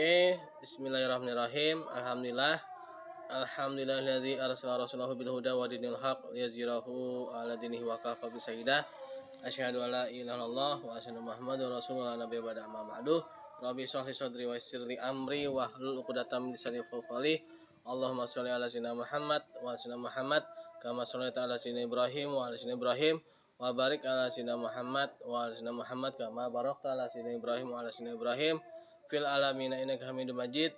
Oke, bismillahirrahmanirrahim. Alhamdulillahilladzi arsala rasulahu bil huda wa dinil haq liyuzhirahu 'ala dinihi wa kafa bisayyidah. Asyhadu an la ilaha illallah wa asyhadu muhammadar rasulullah nabiyya ba'da amma ba'du. Rabbi shrah li sadri wa yassir li amri wa hlul 'uqdatam min lisani yafqahu qawli. Allahumma shalli ala sayyidina Muhammad wa ala sayyidina Muhammad kama shallaita ala sayyidina Ibrahim wa ala sayyidina Ibrahim wa barik ala sayyidina Muhammad wa ala sayyidina Muhammad kama barakta ala sayyidina Ibrahim wa ala sayyidina Ibrahim fil alamin innaka Hamidum Majid.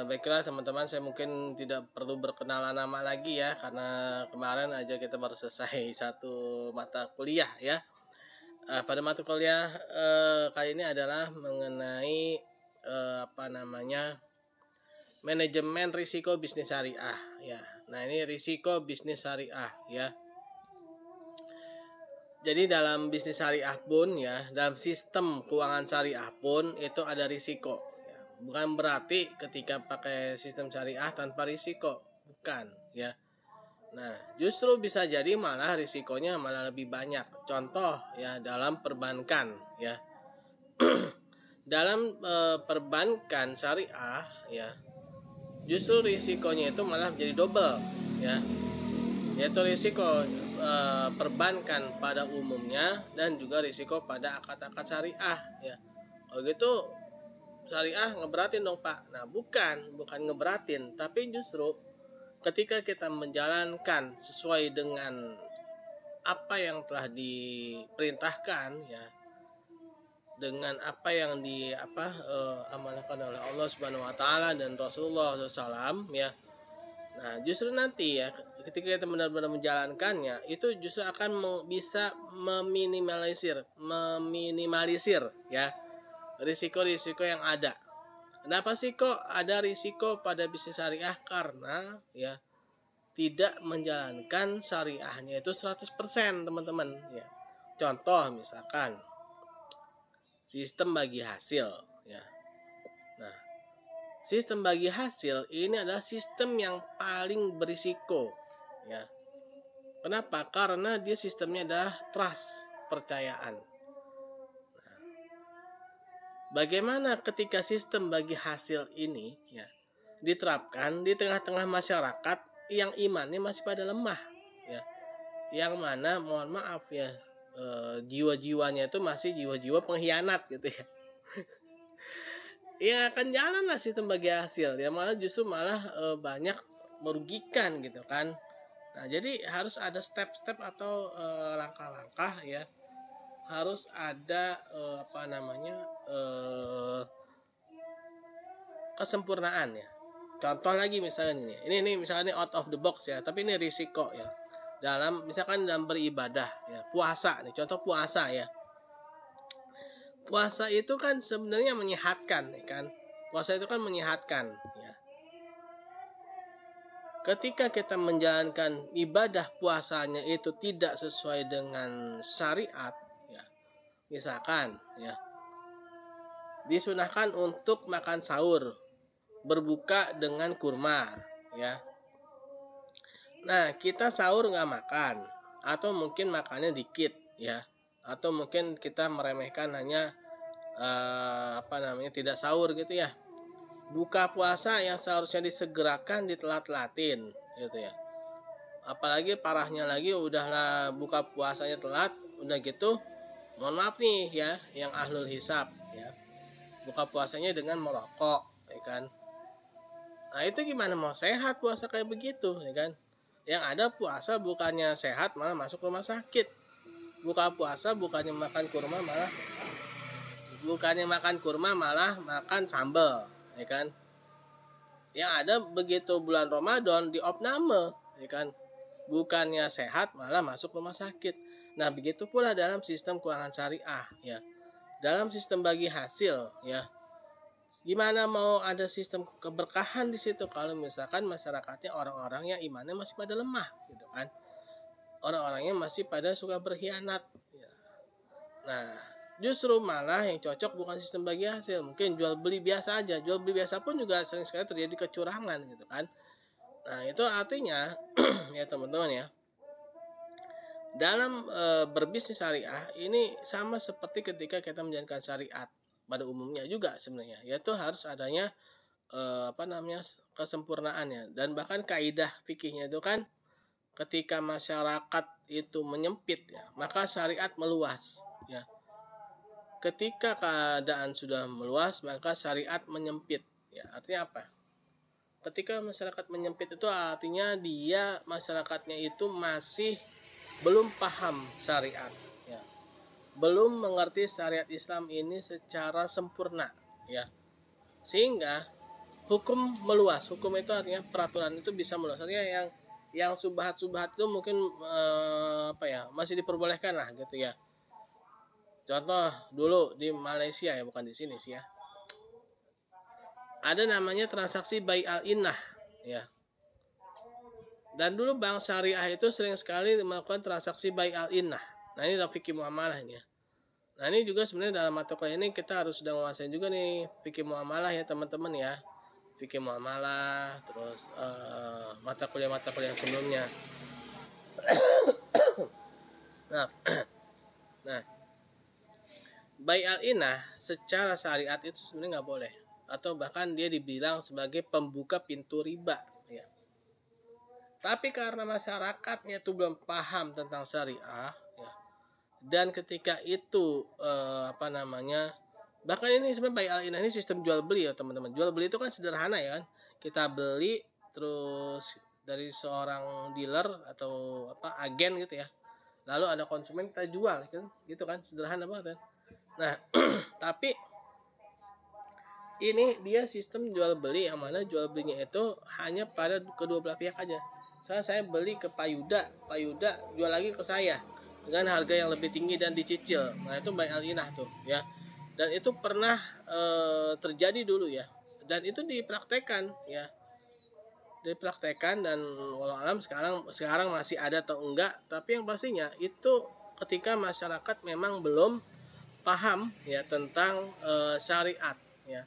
Baiklah teman-teman, saya mungkin tidak perlu berkenalan nama lagi ya, karena kemarin aja kita baru selesai satu mata kuliah ya. Pada mata kuliah kali ini adalah mengenai manajemen risiko bisnis syariah ya. Nah, ini risiko bisnis syariah ya. Jadi dalam bisnis syariah pun ya, dalam sistem keuangan syariah pun itu ada risiko ya. Bukan berarti ketika pakai sistem syariah tanpa risiko, bukan ya. Nah, justru bisa jadi malah risikonya malah lebih banyak. Contoh ya, dalam perbankan ya. Dalam perbankan syariah ya, justru risikonya itu malah menjadi double ya. Yaitu risiko perbankan pada umumnya dan juga risiko pada akad-akad syariah ya. Kalau gitu syariah ngeberatin dong Pak. Nah, bukan ngeberatin, tapi justru ketika kita menjalankan sesuai dengan apa yang telah diperintahkan ya, dengan apa yang amalkan oleh Allah Subhanahu wa taala dan Rasulullah SAW ya. Nah, justru nanti ya, ketika kita benar-benar menjalankannya, itu justru akan bisa meminimalisir ya risiko-risiko yang ada. Kenapa sih kok ada risiko pada bisnis syariah? Karena ya tidak menjalankan syariahnya itu 100% teman-teman ya. Contoh misalkan sistem bagi hasil ya. Nah, sistem bagi hasil ini adalah sistem yang paling berisiko ya. Kenapa? Karena dia sistemnya adalah trust, percayaan. Nah, bagaimana ketika sistem bagi hasil ini ya diterapkan di tengah-tengah masyarakat yang imannya masih pada lemah ya. Yang mana mohon maaf ya, jiwa-jiwanya itu masih jiwa-jiwa pengkhianat gitu ya. Ya akan jalan lah sistem bagi hasil ya, malah justru banyak merugikan gitu kan. Nah, jadi harus ada step-step atau langkah-langkah ya, harus ada kesempurnaan ya. Contoh lagi misalnya ini misalnya out of the box ya, tapi ini risiko ya, misalkan dalam beribadah ya, puasa nih, contoh puasa ya. Puasa itu kan sebenarnya menyehatkan ya kan. Puasa itu kan menyehatkan ya. Ketika kita menjalankan ibadah puasanya itu tidak sesuai dengan syariat ya. Misalkan ya, disunahkan untuk makan sahur, berbuka dengan kurma ya. Nah, kita sahur nggak makan, atau mungkin makannya dikit ya, atau mungkin kita meremehkan hanya tidak sahur gitu ya. Buka puasa yang seharusnya disegerakan ditelat-telatin gitu ya. Apalagi parahnya lagi udahlah buka puasanya telat, udah gitu mohon maaf nih ya yang ahlul hisab ya, buka puasanya dengan merokok ya kan. Nah, itu gimana mau sehat puasa kayak begitu ya kan. Yang ada puasa bukannya sehat malah masuk rumah sakit. Buka puasa bukannya makan kurma malah makan sambal ya kan. Yang ada begitu bulan Ramadan diopname ya kan, bukannya sehat malah masuk rumah sakit. Nah, begitu pula dalam sistem keuangan syariah ya, dalam sistem bagi hasil ya. Gimana mau ada sistem keberkahan di situ kalau misalkan masyarakatnya orang-orang yang imannya masih pada lemah gitu kan, orang-orangnya masih pada suka berkhianat ya. Nah, justru malah yang cocok bukan sistem bagi hasil, mungkin jual beli biasa aja. Jual beli biasa pun juga sering sekali terjadi kecurangan gitu kan. Nah, itu artinya ya teman-teman ya, dalam berbisnis syariah ini sama seperti ketika kita menjalankan syariat pada umumnya juga sebenarnya, yaitu harus adanya kesempurnaannya. Dan bahkan kaidah fikihnya itu kan ketika masyarakat itu menyempit ya, maka syariat meluas ya. Ketika keadaan sudah meluas, maka syariat menyempit ya. Artinya apa? Ketika masyarakat menyempit itu artinya masyarakatnya itu masih belum paham syariat ya. Belum mengerti syariat Islam ini secara sempurna ya. Sehingga hukum meluas. Hukum itu artinya peraturan itu bisa meluas. Artinya yang subhat-subhat itu mungkin masih diperbolehkan lah gitu ya. Contoh dulu di Malaysia ya, bukan di sini sih ya. Ada namanya transaksi bai al-innah ya. Dan dulu bank syariah itu sering sekali melakukan transaksi bai al-innah. Nah, ini dalam fikih muamalah ini ya. Nah, ini juga sebenarnya dalam mata kuliah ini kita harus sudah menguasai juga nih fikih muamalah ya teman-teman ya. Fikih muamalah, terus mata kuliah sebelumnya. Nah, bai al-innah secara syariat itu sebenarnya nggak boleh, atau bahkan dia dibilang sebagai pembuka pintu riba ya. Tapi karena masyarakatnya itu belum paham tentang syariah ya, dan ketika itu bahkan ini sebenarnya bai al-innah ini sistem jual beli ya teman-teman. Jual beli itu kan sederhana ya kan, kita beli terus dari seorang dealer atau agen gitu ya, lalu ada konsumen kita jual gitu kan, sederhana banget kan. Nah tapi ini dia sistem jual beli yang mana jual belinya itu hanya pada kedua belah pihak aja. Saya beli ke Pak Yuda jual lagi ke saya dengan harga yang lebih tinggi dan dicicil. Nah itu bai al-innah tuh ya. Dan itu pernah terjadi dulu ya. Dan itu dipraktekkan ya. Dan walau alam sekarang masih ada atau enggak, tapi yang pastinya itu ketika masyarakat memang belum paham ya tentang syariat ya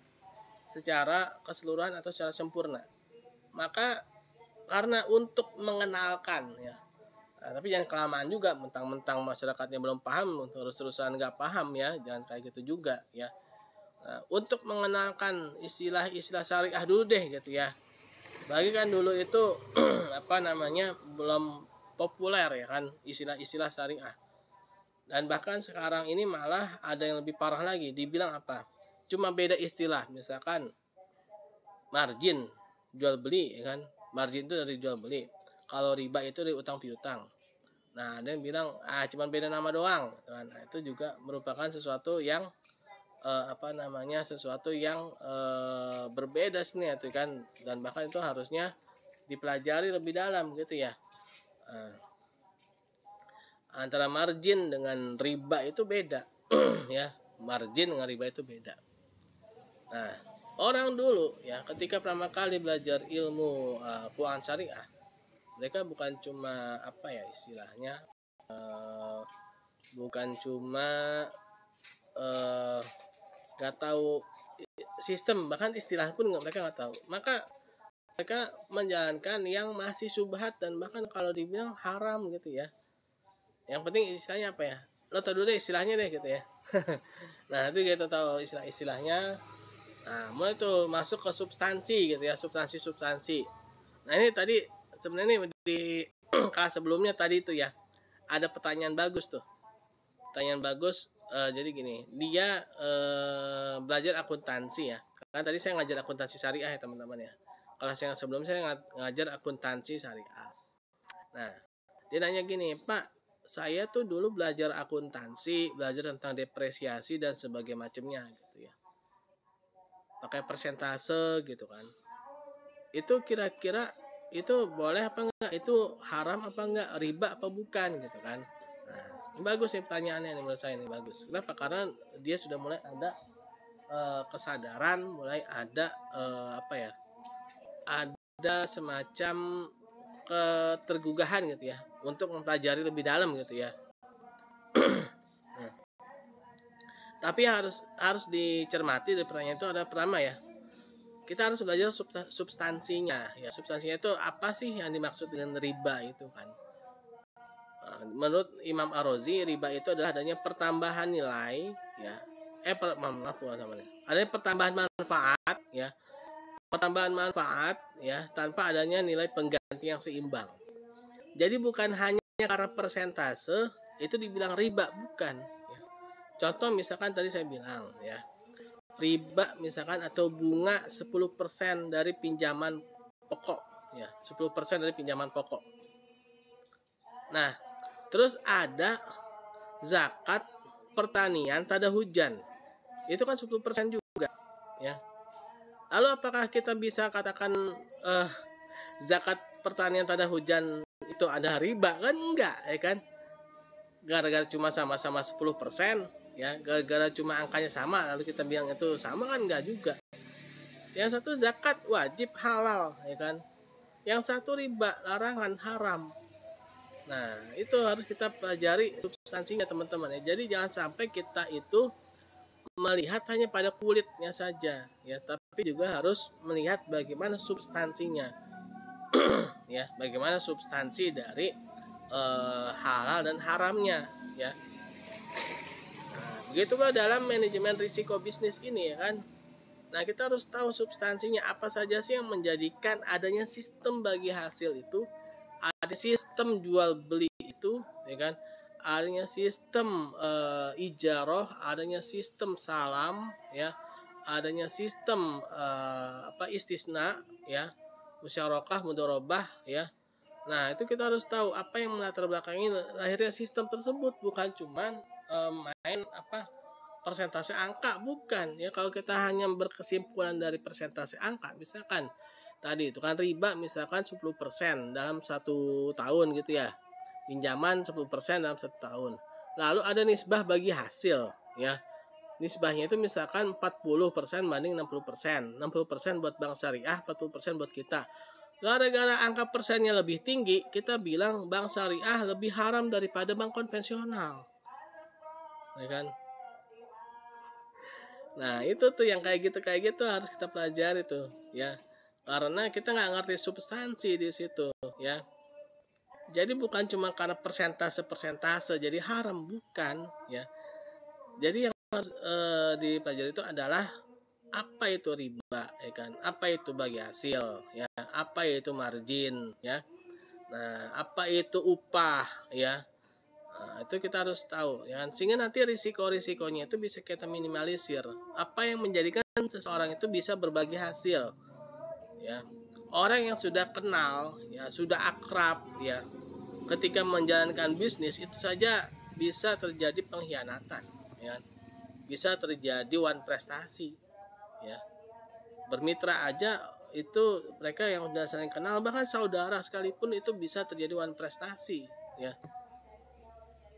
secara keseluruhan atau secara sempurna. Maka karena untuk mengenalkan ya, tapi jangan kelamaan juga, mentang-mentang masyarakatnya belum paham terus-terusan nggak paham ya, jangan kayak gitu juga ya. Nah, untuk mengenalkan istilah-istilah syariah dulu deh gitu ya. Bagi kan dulu itu belum populer ya kan istilah-istilah syariah. Dan bahkan sekarang ini malah ada yang lebih parah lagi, dibilang apa? Cuma beda istilah, misalkan margin jual beli ya kan. Margin itu dari jual beli. Kalau riba itu dari utang piutang. Nah, ada yang bilang cuma beda nama doang. Nah, itu juga merupakan sesuatu yang berbeda sebenarnya itu kan, dan bahkan itu harusnya dipelajari lebih dalam gitu ya. Antara margin dengan riba itu beda ya. Margin dengan riba itu beda. Nah, orang dulu ya ketika pertama kali belajar ilmu keuangan syariah, mereka bukan cuma istilahnya bukan cuma nggak tahu sistem, bahkan istilah pun mereka nggak tahu. Maka mereka menjalankan yang masih subhat dan bahkan kalau dibilang haram gitu ya. Yang penting istilahnya apa ya? Lo tahu dulu deh istilahnya deh gitu ya. Nah itu kita tahu istilahnya. Nah mulai tuh masuk ke substansi gitu ya, substansi. Nah ini tadi sebenarnya di kelas sebelumnya tadi itu ya ada pertanyaan bagus tuh. Jadi gini, dia belajar akuntansi ya. Karena tadi saya ngajar akuntansi syariah ya teman-teman ya. Kelas yang sebelum saya ngajar akuntansi syariah. Nah, dia nanya gini, Pak, saya tuh dulu belajar akuntansi, belajar tentang depresiasi dan sebagainya macamnya gitu ya. Pakai persentase gitu kan. Itu kira-kira itu boleh apa enggak? Itu haram apa enggak? Riba apa bukan gitu kan? Nah, ini bagus nih pertanyaannya nih menurut saya ini bagus. Kenapa? Karena dia sudah mulai ada kesadaran, mulai ada ada semacam ketergugahan gitu ya untuk mempelajari lebih dalam gitu ya. Tapi harus dicermati dari pertanyaan itu ada pertama ya. Kita harus belajar substansinya ya. Substansinya itu apa sih yang dimaksud dengan riba itu kan? Menurut Imam Ar-Razi, riba itu adalah adanya pertambahan nilai ya maaf bukan namanya. Adanya pertambahan manfaat ya. Pertambahan manfaat ya tanpa adanya nilai pengganti yang seimbang. Jadi bukan hanya karena persentase itu dibilang riba, bukan ya. Contoh misalkan tadi saya bilang ya, riba misalkan atau bunga 10% dari pinjaman pokok ya, 10% dari pinjaman pokok. Nah, terus ada zakat pertanian tada hujan. Itu kan 10% juga ya. Lalu apakah kita bisa katakan zakat pertanian tada hujan itu ada riba? Kan enggak, ya kan? Gara-gara cuma sama-sama 10% ya, gara-gara cuma angkanya sama lalu kita bilang itu sama, kan enggak juga. Yang satu zakat wajib halal ya kan, yang satu riba larangan haram. Nah itu harus kita pelajari substansinya teman-teman ya. Jadi jangan sampai kita itu melihat hanya pada kulitnya saja ya, tapi juga harus melihat bagaimana substansinya ya, bagaimana substansi dari halal dan haramnya ya. Nah, begitulah dalam manajemen risiko bisnis ini ya kan. Nah, kita harus tahu substansinya apa saja sih yang menjadikan adanya sistem bagi hasil itu, ada sistem jual beli itu ya kan, adanya sistem ijaroh, adanya sistem salam ya, adanya sistem istisna ya, musyarakah, mudorobah ya. Nah, itu kita harus tahu apa yang melatar belakangi lahirnya sistem tersebut, bukan cuman main persentase angka, bukan ya. Kalau kita hanya berkesimpulan dari persentase angka, misalkan tadi itu kan riba misalkan 10% dalam 1 tahun gitu ya. Pinjaman 10% dalam 1 tahun. Lalu ada nisbah bagi hasil ya. Nisbahnya itu misalkan 40% banding 60%. 60% buat bank syariah, 40% buat kita. Gara-gara angka persennya lebih tinggi, kita bilang bank syariah lebih haram daripada bank konvensional. Ya kan? Nah, itu tuh yang kayak gitu harus kita pelajari tuh, ya. Karena kita nggak ngerti substansi di situ, ya. Jadi bukan cuma karena persentase jadi haram, bukan, ya. Jadi yang harus dipelajari itu adalah apa itu riba, ya kan? Apa itu bagi hasil, ya? Apa itu margin, ya? Nah, apa itu upah, ya? Nah, itu kita harus tahu, ya kan? Sehingga nanti risiko-risikonya itu bisa kita minimalisir. Apa yang menjadikan seseorang itu bisa berbagi hasil, ya? Orang yang sudah kenal, ya, sudah akrab, ya, ketika menjalankan bisnis itu saja bisa terjadi pengkhianatan, ya. Bisa terjadi wan prestasi, ya. Bermitra aja itu mereka yang sudah saling kenal, bahkan saudara sekalipun itu bisa terjadi wan prestasi, ya.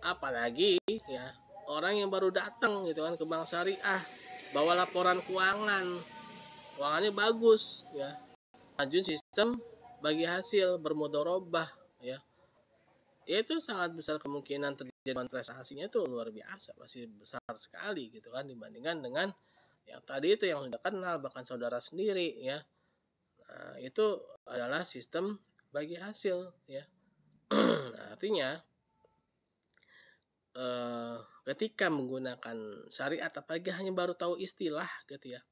Apalagi ya orang yang baru datang gitu kan ke bank syariah, bawa laporan keuangannya bagus ya, lanjut sistem bagi hasil bermudorobah ya, itu sangat besar kemungkinan terjadi prestasinya itu luar biasa, masih besar sekali gitu kan, dibandingkan dengan yang tadi itu yang sudah kenal bahkan saudara sendiri ya. Nah, itu adalah sistem bagi hasil ya. Nah, artinya ketika menggunakan syariat, apalagi hanya baru tahu istilah gitu ya,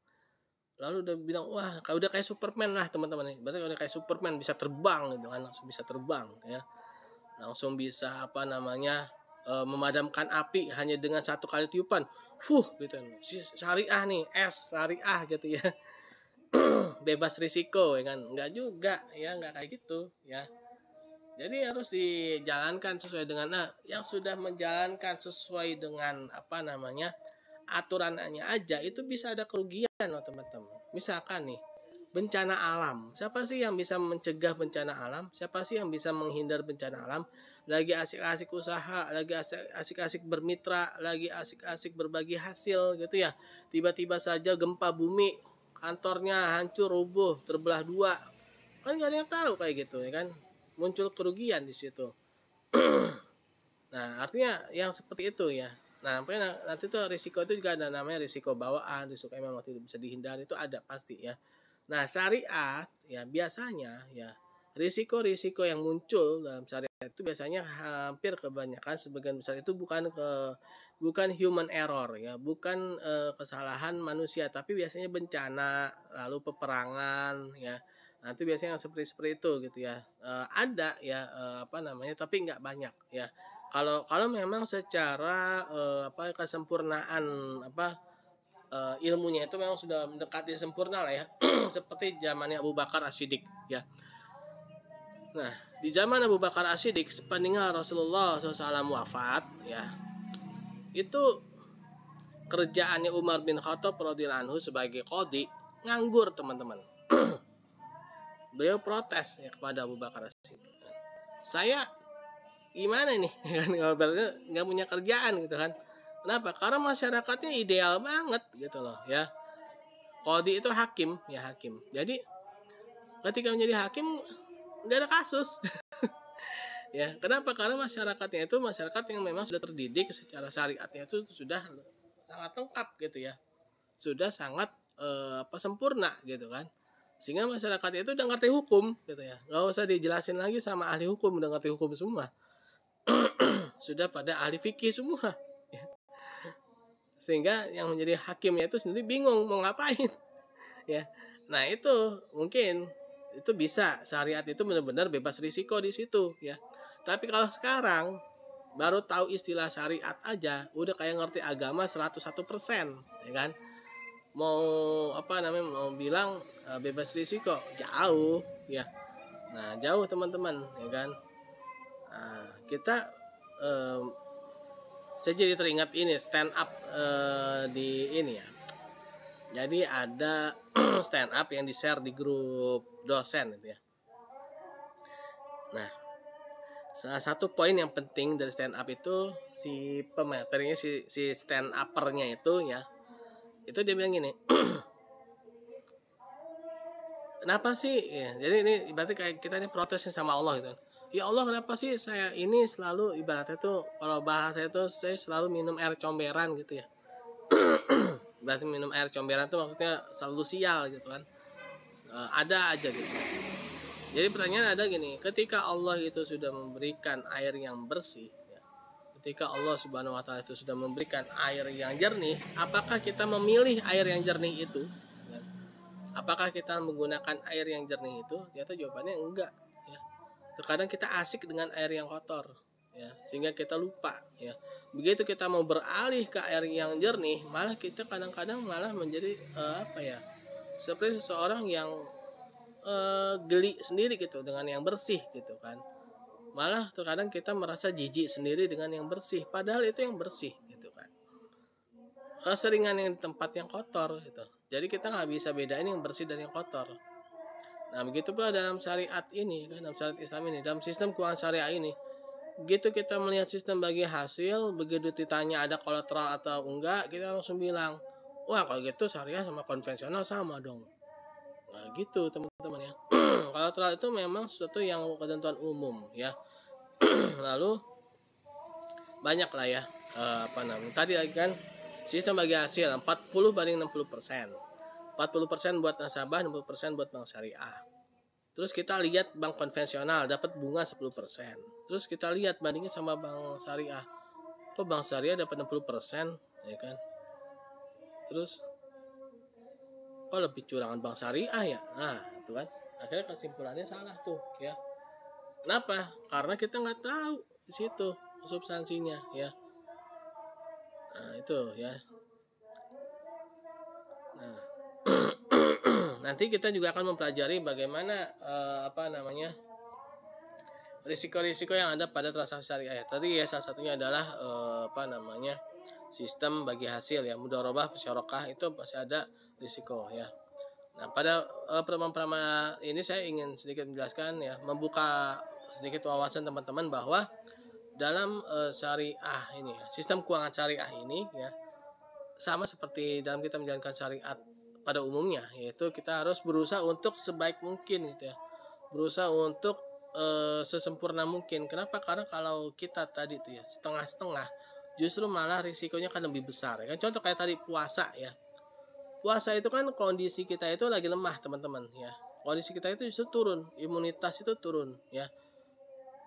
lalu udah bilang wah udah kayak Superman lah teman-teman, berarti udah kayak Superman, bisa terbang gitu kan, langsung bisa terbang ya, langsung bisa memadamkan api hanya dengan satu kali tiupan, gitu kan, syariah nih, syariah gitu ya. Bebas risiko ya kan, enggak juga ya, enggak kayak gitu ya. Jadi harus dijalankan sesuai dengan yang sudah menjalankan sesuai dengan aturannya aja itu bisa ada kerugian loh teman-teman. Misalkan nih bencana alam, siapa sih yang bisa mencegah bencana alam? Siapa sih yang bisa menghindar bencana alam? Lagi asik-asik usaha, lagi asik-asik bermitra, lagi asik-asik berbagi hasil gitu ya. Tiba-tiba saja gempa bumi, kantornya hancur, rubuh, terbelah dua. Kan gak ada yang tahu kayak gitu ya kan. Muncul kerugian di situ. Nah, artinya yang seperti itu ya. Nah, nanti tuh risiko itu juga ada namanya risiko bawaan, risiko memang tidak bisa dihindari, itu ada pasti ya. Nah, syariat ya biasanya ya risiko-risiko yang muncul dalam syariat itu biasanya hampir kebanyakan sebagian besar itu bukan human error ya, bukan kesalahan manusia, tapi biasanya bencana, lalu peperangan ya. Nah, itu biasanya yang seperti itu gitu ya. Ada ya tapi nggak banyak ya. Kalau kalau memang secara kesempurnaan ilmunya itu memang sudah mendekati sempurna lah ya. Seperti zamannya Abu Bakar As-Siddiq ya. Nah, di zaman Abu Bakar As-Siddiq sepeninggal Rasulullah SAW wafat ya, itu kerjaannya Umar bin Khattab radhiyallahu anhu sebagai qadhi nganggur, teman-teman. Beliau protes ya kepada Abu Bakar As-Siddiq. Saya gimana nih kan, nggak punya kerjaan gitu kan. Kenapa? Karena masyarakatnya ideal banget gitu loh ya. Qadhi itu hakim ya, hakim. Jadi ketika menjadi hakim nggak ada kasus. Ya, kenapa? Karena masyarakatnya itu masyarakat yang memang sudah terdidik secara syariatnya itu sudah sangat lengkap gitu ya. Sudah sangat sempurna gitu kan. Sehingga masyarakatnya itu udah ngerti hukum gitu ya. Nggak usah dijelasin lagi sama ahli hukum, udah ngerti hukum semua. Sudah pada ahli fikih semua. Ya. Sehingga yang menjadi hakimnya itu sendiri bingung mau ngapain. Ya. Nah, itu mungkin itu bisa syariat itu benar-benar bebas risiko di situ ya. Tapi kalau sekarang baru tahu istilah syariat aja udah kayak ngerti agama 101% ya kan. Mau mau bilang bebas risiko jauh ya. Nah, jauh teman-teman ya kan. Nah, kita saya jadi teringat ini stand up di ini ya. Jadi ada stand up yang di-share di grup dosen gitu ya. Nah, salah satu poin yang penting dari stand up itu si pematerinya si stand uppernya itu ya. Itu dia bilang gini. Kenapa sih? Ya, jadi ini berarti kayak kita ini protesnya sama Allah gitu. Ya Allah, kenapa sih saya ini selalu ibaratnya tuh kalau bahasa itu saya selalu minum air comberan gitu ya. Berarti minum air comberan itu maksudnya selalu sial gitu kan. Ada aja gitu. Jadi pertanyaan ada gini, ketika Allah itu sudah memberikan air yang bersih ya, ketika Allah Subhanahu wa taala itu sudah memberikan air yang jernih, apakah kita memilih air yang jernih itu? Ya? Apakah kita menggunakan air yang jernih itu? Ternyata jawabannya enggak ya. Terkadang kita asik dengan air yang kotor ya, sehingga kita lupa ya. Begitu kita mau beralih ke air yang jernih, malah kita kadang-kadang malah menjadi seperti seseorang yang geli sendiri gitu dengan yang bersih gitu kan. Malah terkadang kita merasa jijik sendiri dengan yang bersih, padahal itu yang bersih gitu kan. Keseringan yang di tempat yang kotor gitu. Jadi kita nggak bisa bedain yang bersih dan yang kotor. Nah, begitu pula dalam syariat ini kan, dalam syariat Islam ini, dalam sistem keuangan syariah ini. Begitu kita melihat sistem bagi hasil, begitu ditanya ada kolateral atau enggak, kita langsung bilang, wah kalau gitu syariah sama konvensional sama dong. Nah gitu teman-teman ya. Kolateral itu memang sesuatu yang ketentuan umum ya. Lalu banyak lah ya tadi lagi kan sistem bagi hasil 40/60%. 40% buat nasabah, 60% buat bank syariah. Terus kita lihat bank konvensional dapat bunga 10%. Terus kita lihat bandingin sama bank syariah. Kok bank syariah dapat 60% ya kan? Terus kok lebih curangan bank syariah ya? Nah, itu kan. Akhirnya kesimpulannya salah tuh ya. Kenapa? Karena kita nggak tahu di situ substansinya ya. Nah, itu ya. Nah, nanti kita juga akan mempelajari bagaimana risiko-risiko yang ada pada transaksi syariah. Tadi ya salah satunya adalah sistem bagi hasil ya, mudharabah, musyarakah, itu pasti ada risiko ya. Nah, pada pertemuan ini saya ingin sedikit menjelaskan ya, membuka sedikit wawasan teman-teman bahwa dalam syariah ini ya, sistem keuangan syariah ini ya, sama seperti dalam kita menjalankan syariat pada umumnya, yaitu kita harus berusaha untuk sebaik mungkin gitu ya, berusaha untuk sesempurna mungkin. Kenapa? Karena kalau kita tadi tuh ya setengah-setengah, justru malah risikonya kan lebih besar ya kan. Contoh kayak tadi puasa ya, puasa itu kan kondisi kita itu lagi lemah teman-teman ya, kondisi kita itu justru turun, imunitas itu turun ya.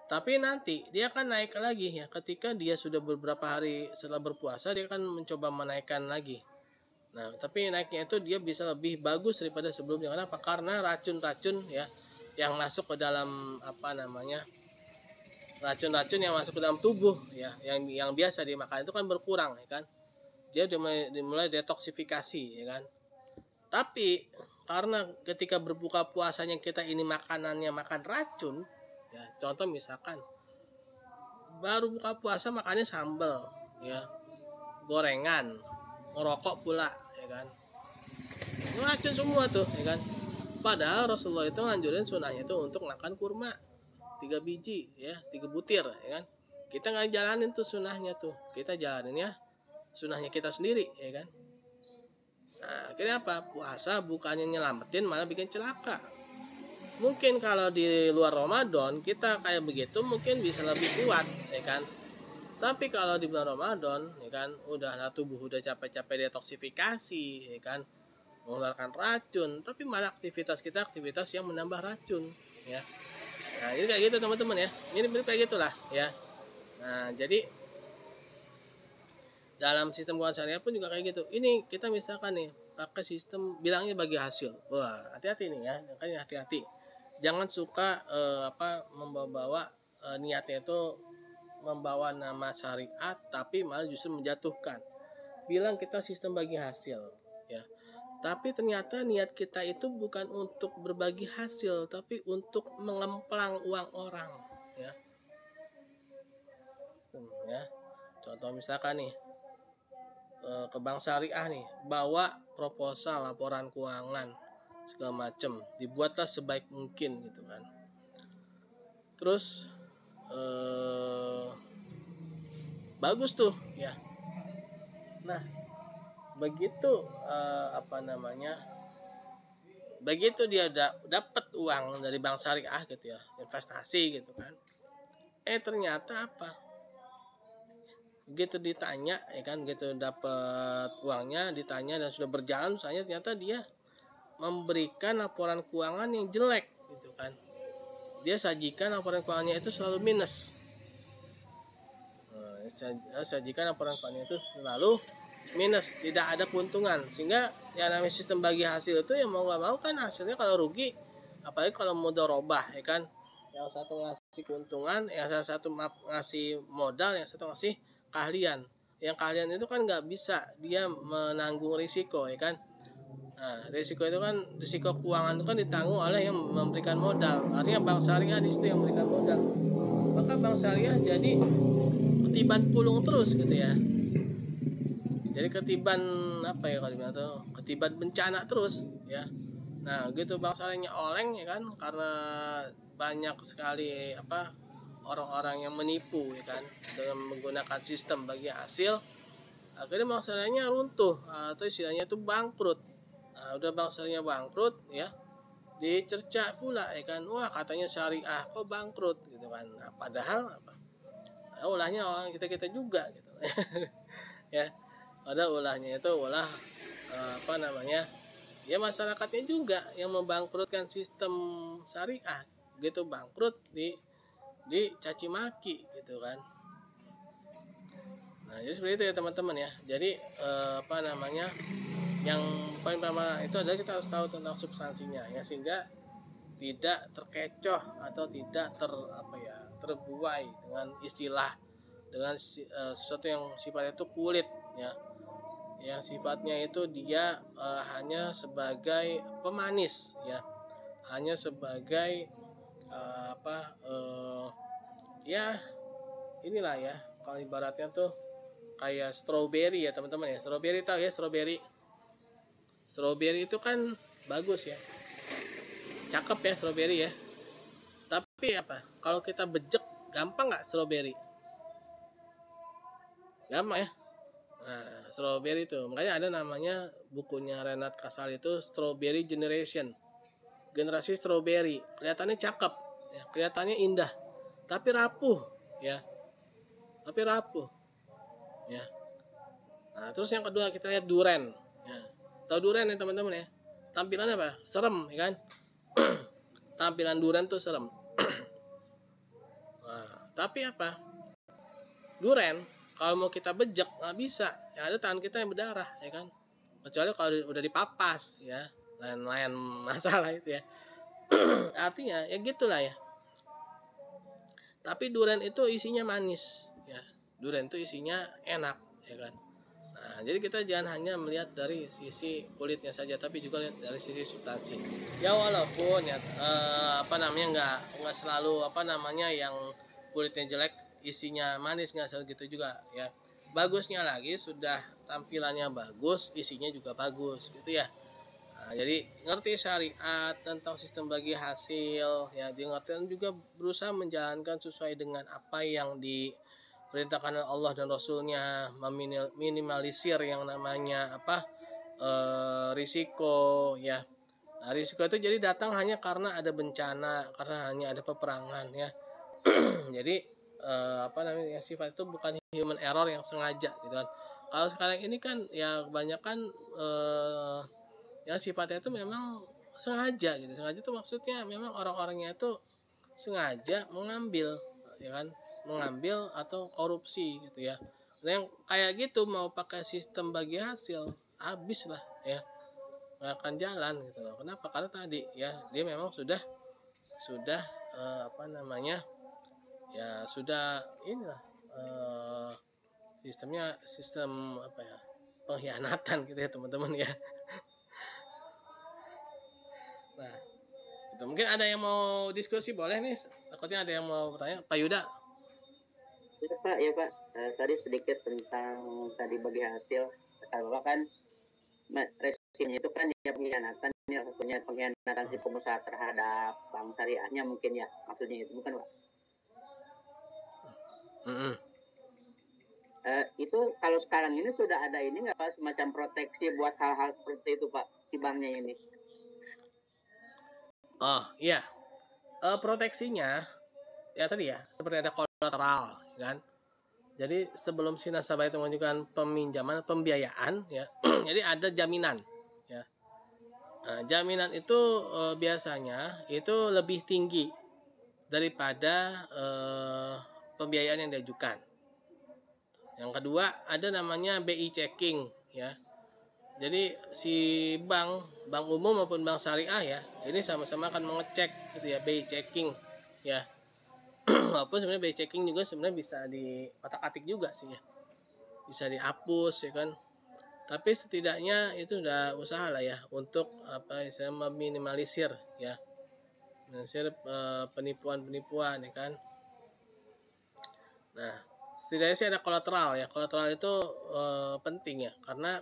Tapi nanti dia akan naik lagi ya, ketika dia sudah beberapa hari setelah berpuasa dia akan mencoba menaikkan lagi. Nah, tapi naiknya itu dia bisa lebih bagus daripada sebelumnya. Kenapa? Karena racun-racun ya yang masuk ke dalam racun-racun yang masuk ke dalam tubuh ya, yang biasa dimakan itu kan berkurang ya kan. Dia dimulai detoksifikasi ya kan. Tapi karena ketika berbuka puasanya kita ini makanannya makan racun ya, contoh misalkan baru buka puasa makannya sambal ya, gorengan, ngerokok pula ya kan, racun semua tuh ya kan. Padahal Rasulullah itu nganjurin sunahnya itu untuk makan kurma 3 biji ya, 3 butir ya kan. Kita nggak jalanin tuh sunahnya tuh, kita jalanin ya sunahnya kita sendiri ya kan. Nah, akhirnya apa? Puasa bukannya nyelamatin malah bikin celaka. Mungkin kalau di luar Ramadan kita kayak begitu mungkin bisa lebih kuat ya kan. Tapi kalau di bulan Ramadan ya kan, udah tubuh udah capek-capek detoksifikasi ya kan, mengeluarkan racun, tapi malah aktivitas kita aktivitas yang menambah racun ya. Nah, ini kayak gitu teman-teman ya. Ini mirip kayak gitulah ya. Nah, jadi dalam sistem keuangan syariah pun juga kayak gitu. Ini kita misalkan nih pakai sistem bilangnya bagi hasil. Wah, hati-hati nih ya. Makanya hati-hati. Jangan suka membawa niatnya itu membawa nama syariat tapi malah justru menjatuhkan. Bilang kita sistem bagi hasil ya. Tapi ternyata niat kita itu bukan untuk berbagi hasil tapi untuk mengemplang uang orang ya. Ya. Contoh misalkan nih ke bank syariah nih, bawa proposal laporan keuangan segala macem, dibuatlah sebaik mungkin gitu kan. Terus bagus tuh ya. Nah, begitu begitu dia dapat uang dari bank syariah gitu ya, investasi gitu kan. Ternyata apa? Gitu ditanya ya kan, gitu dapat uangnya, ditanya dan sudah berjalan usahanya, ternyata dia memberikan laporan keuangan yang jelek gitu kan. Dia sajikan laporan keuangannya itu selalu minus. Sajikan laporan keuangannya itu selalu minus, tidak ada keuntungan, sehingga yang namanya sistem bagi hasil itu yang mau nggak mau kan hasilnya kalau rugi, apalagi kalau mudharabah ya kan, yang satu ngasih keuntungan, yang satu ngasih modal, yang satu ngasih keahlian. Yang keahlian itu kan nggak bisa dia menanggung risiko ya kan. Nah, risiko itu kan, risiko keuangan itu kan ditanggung oleh yang memberikan modal. Artinya bank syariah di situ yang memberikan modal. Maka bank syariah jadi ketiban pulung terus gitu ya. Jadi ketiban apa ya kalau bilang tuh, ketiban bencana terus ya. Nah, gitu bank syariahnya oleng ya kan, karena banyak sekali orang-orang yang menipu ya kan dengan menggunakan sistem bagi hasil. Akhirnya bank syariahnya runtuh atau istilahnya itu bangkrut. Nah, udah bank syariahnya bangkrut ya, dicerca pula ya kan, wah katanya syariah kok bangkrut gitu kan. Nah, padahal ulahnya orang kita juga gitu. Ya, ada ulahnya itu ulah ya masyarakatnya juga yang membangkrutkan sistem syariah gitu, bangkrut dicaci maki gitu kan. Nah, jadi seperti itu ya teman-teman ya. Jadi yang paling pertama itu adalah kita harus tahu tentang substansinya ya, sehingga tidak terkecoh atau tidak terbuai dengan istilah, dengan sesuatu yang sifatnya itu kulit ya, yang sifatnya itu dia hanya sebagai pemanis ya, hanya sebagai ya inilah ya, kalau ibaratnya tuh kayak strawberry ya teman-teman ya. Strawberry tahu ya, strawberry itu kan bagus ya, cakep ya strawberry ya. Tapi kalau kita bejek, gampang nggak strawberry? Gampang ya. Nah, strawberry itu makanya ada namanya bukunya Renat Kasal itu Strawberry Generation, generasi strawberry. Kelihatannya cakep ya, kelihatannya indah, tapi rapuh ya, Nah, terus yang kedua kita lihat duren ya. Tahu duren ya teman-teman ya, tampilannya serem ya kan, tampilan duren tuh serem. Nah, tapi apa? Duren kalau mau kita bejek nggak bisa, yang ada tangan kita yang berdarah, ya kan? Kecuali kalau udah dipapas, ya, lain-lain masalah itu ya. Artinya ya gitulah ya. Tapi durian itu isinya manis, ya. Durian itu isinya enak, ya kan. Nah, jadi kita jangan hanya melihat dari sisi kulitnya saja, tapi juga lihat dari sisi substansi. Ya walaupun ya nggak selalu yang kulitnya jelek isinya manis, nggak selalu gitu juga ya. Bagusnya lagi sudah tampilannya bagus, isinya juga bagus, gitu ya. Nah, jadi ngerti syariat tentang sistem bagi hasil, ya dia ngerti dan juga berusaha menjalankan sesuai dengan apa yang diperintahkan oleh Allah dan Rasulnya, meminimalisir yang namanya risiko ya. Nah, risiko itu jadi datang hanya karena ada bencana, karena hanya ada peperangan ya. Jadi sifat itu bukan human error yang sengaja gitu kan. Kalau sekarang ini kan ya kebanyakan yang sifatnya itu memang sengaja gitu. Sengaja itu maksudnya memang orang-orangnya itu sengaja mengambil, ya kan, mengambil atau korupsi gitu ya. Nah, yang kayak gitu mau pakai sistem bagi hasil habis lah ya, nggak akan jalan gitu loh. Kenapa? Karena tadi ya dia memang sudah ya sudah inilah sistem pengkhianatan gitu ya teman-teman ya. Nah, itu mungkin ada yang mau diskusi, boleh nih. Takutnya ada yang mau bertanya, Pak Yuda. Ya Pak, tadi sedikit tentang tadi bagi hasil. Kalau kan resikonya itu kan ya pengkhianatan, ya punya pengkhianatan si pengusaha terhadap bank syariahnya mungkin ya, maksudnya itu bukan Pak? Itu kalau sekarang ini sudah ada ini nggak Pak, semacam proteksi buat hal-hal seperti itu Pak, si banknya ini? Oh iya, proteksinya ya tadi ya seperti ada kolateral kan. Jadi sebelum si nasabah itu mengajukan pembiayaan ya, jadi ada jaminan ya. Nah, jaminan itu biasanya itu lebih tinggi daripada pembiayaan yang diajukan. Yang kedua ada namanya BI checking ya. Jadi si bank umum maupun bank syariah ya, ini sama-sama akan mengecek gitu ya, BI checking ya. Walaupun sebenarnya BI checking juga sebenarnya bisa di otak-atik juga sih ya. Bisa dihapus ya kan. Tapi setidaknya itu sudah usaha lah ya untuk meminimalisir ya. Minimalisir penipuan-penipuan ya kan. Nah, setidaknya sih ada kolateral ya. Kolateral itu penting ya karena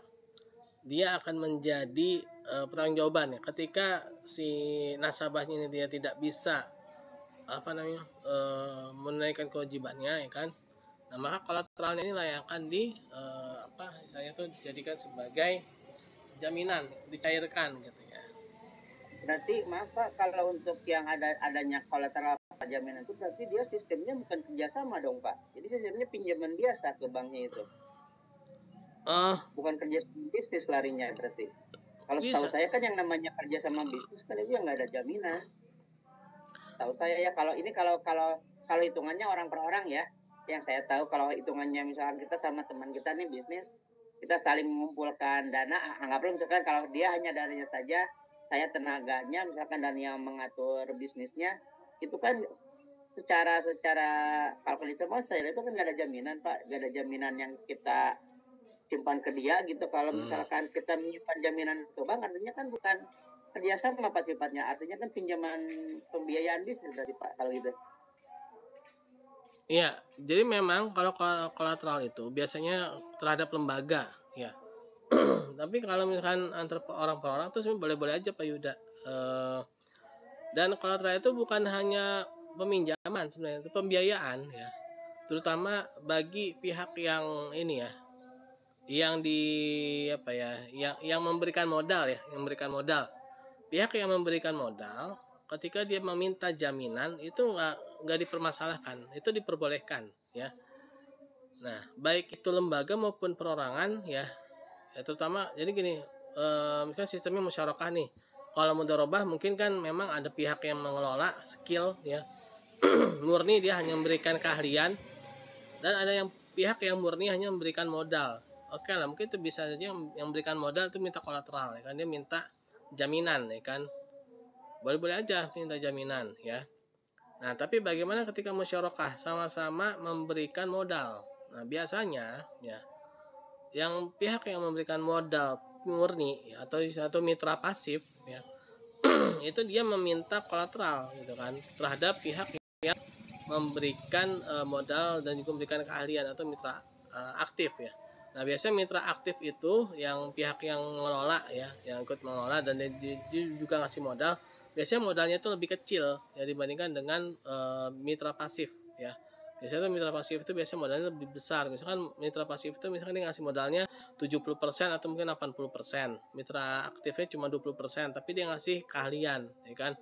dia akan menjadi pertanggungjawaban ya ketika si nasabahnya ini dia tidak bisa menunaikan kewajibannya ya kan. Nah, maka kolateralnya inilah yang akan saya tuh jadikan sebagai jaminan, dicairkan gitu ya. Berarti maaf Pak, kalau untuk yang adanya kolateral jaminan itu berarti dia sistemnya bukan kerjasama dong Pak. Jadi sistemnya pinjaman biasa ke banknya itu. Bukan kerja bisnis larinya berarti. Kalau setahu saya kan yang namanya kerja sama bisnis kan itu yang nggak ada jaminan. Tahu saya ya kalau hitungannya orang per orang ya, yang saya tahu kalau hitungannya misalkan kita sama teman kita nih bisnis, kita saling mengumpulkan dana, anggaplah misalkan kalau dia hanya darinya saja, saya tenaganya misalkan dan yang mengatur bisnisnya, itu kan secara kalau semua saya itu kan nggak ada jaminan Pak, nggak ada jaminan yang kita simpan ke dia gitu. Kalau misalkan kita menyimpan jaminan ke bank, artinya kan bukan kerjasama apa sifatnya, artinya kan pinjaman pembiayaan bisnis dari Pak kalau gitu. Iya, jadi memang kalau kolateral itu biasanya terhadap lembaga ya. Tapi kalau misalkan antar orang per orang itu sebenarnya boleh-boleh aja Pak Yuda. Dan kolateral itu bukan hanya peminjaman sebenarnya, itu pembiayaan ya. Terutama bagi pihak yang ini ya, yang yang memberikan modal ya, yang memberikan modal. Pihak yang memberikan modal ketika dia meminta jaminan itu nggak dipermasalahkan, itu diperbolehkan ya. Nah, baik itu lembaga maupun perorangan ya terutama jadi gini, misalnya sistemnya musyarakah nih, Kalau mudharabah mungkin kan memang ada pihak yang mengelola skill ya. Murni dia hanya memberikan keahlian, dan ada yang pihak yang murni hanya memberikan modal. Oke lah, mungkin itu bisa saja yang memberikan modal itu minta kolateral ya kan, dia minta jaminan ya kan. Boleh-boleh aja minta jaminan ya. Nah, tapi bagaimana ketika musyarakah sama-sama memberikan modal? Nah, biasanya ya yang pihak yang memberikan modal murni ya, atau mitra pasif ya itu dia meminta kolateral gitu kan terhadap pihak yang memberikan modal dan juga memberikan keahlian atau mitra aktif ya. Nah, biasanya mitra aktif itu yang pihak yang mengelola ya, yang ikut mengelola dan dia juga ngasih modal. Biasanya modalnya itu lebih kecil ya dibandingkan dengan mitra pasif ya. Biasanya mitra pasif itu biasanya modalnya lebih besar. Misalkan mitra pasif itu misalkan dia ngasih modalnya 70% atau mungkin 80%. Mitra aktifnya cuma 20%, tapi dia ngasih keahlian ya kan.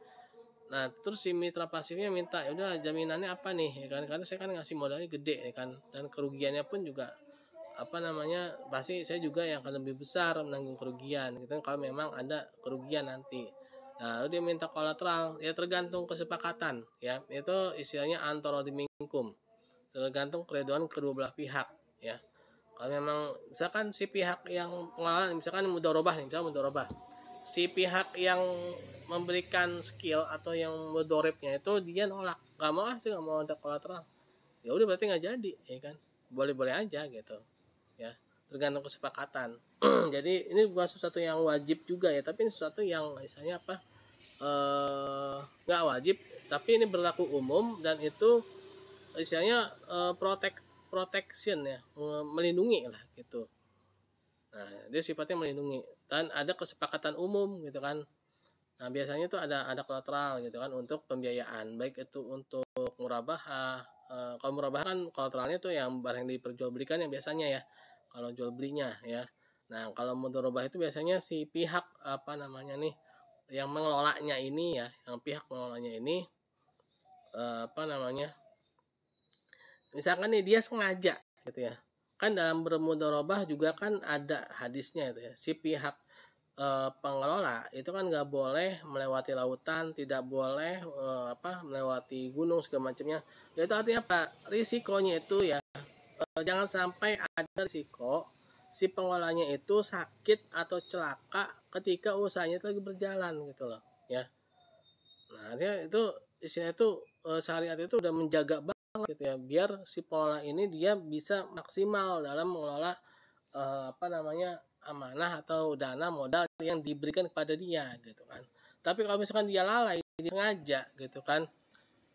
Nah, terus si mitra pasifnya minta, ya udah jaminannya apa nih, ya kan? Karena saya kan ngasih modalnya gede, ya kan? Dan kerugiannya pun juga pasti saya juga yang akan lebih besar menanggung kerugian, gitu kan? Kalau memang ada kerugian nanti. Nah, lalu dia minta kolateral, ya tergantung kesepakatan, ya. Itu istilahnya antara dimingkum, tergantung keredoan kedua belah pihak, ya. Kalau memang misalkan si pihak yang pengelola, misalkan mudharabah nih, misalkan mudharabah, si pihak yang memberikan skill atau yang mudoribnya itu dia nolak, nggak mau sih, nggak mau ada kolateral, ya udah berarti nggak jadi ya kan, boleh-boleh aja gitu ya, tergantung kesepakatan. Jadi ini bukan sesuatu yang wajib juga ya, tapi ini sesuatu yang misalnya nggak wajib, tapi ini berlaku umum dan itu istilahnya protection ya, melindungi lah gitu. Nah, dia sifatnya melindungi dan ada kesepakatan umum gitu kan. Nah, biasanya itu ada kolateral gitu kan untuk pembiayaan, baik itu untuk murabahah. Kalau murabahah kan kolateralnya tuh yang barang yang diperjualbelikan yang biasanya ya. Kalau jual belinya ya. Nah, kalau mudharabah itu biasanya si pihak yang mengelolanya ini ya, yang pihak mengelolanya ini misalkan nih dia sengaja gitu ya. Kan dalam bermudharabah juga kan ada hadisnya itu ya. Si pihak pengelola itu kan nggak boleh melewati lautan, tidak boleh melewati gunung segala macamnya. Itu artinya apa? Risikonya itu ya jangan sampai ada risiko si pengelolanya itu sakit atau celaka ketika usahanya itu lagi berjalan gitu loh ya. Nah, artinya itu istilah itu syariat itu udah menjaga banget gitu ya, biar si pengelola ini dia bisa maksimal dalam mengelola amanah atau dana modal yang diberikan kepada dia gitu kan. Tapi kalau misalkan dia lalai, dia sengaja gitu kan.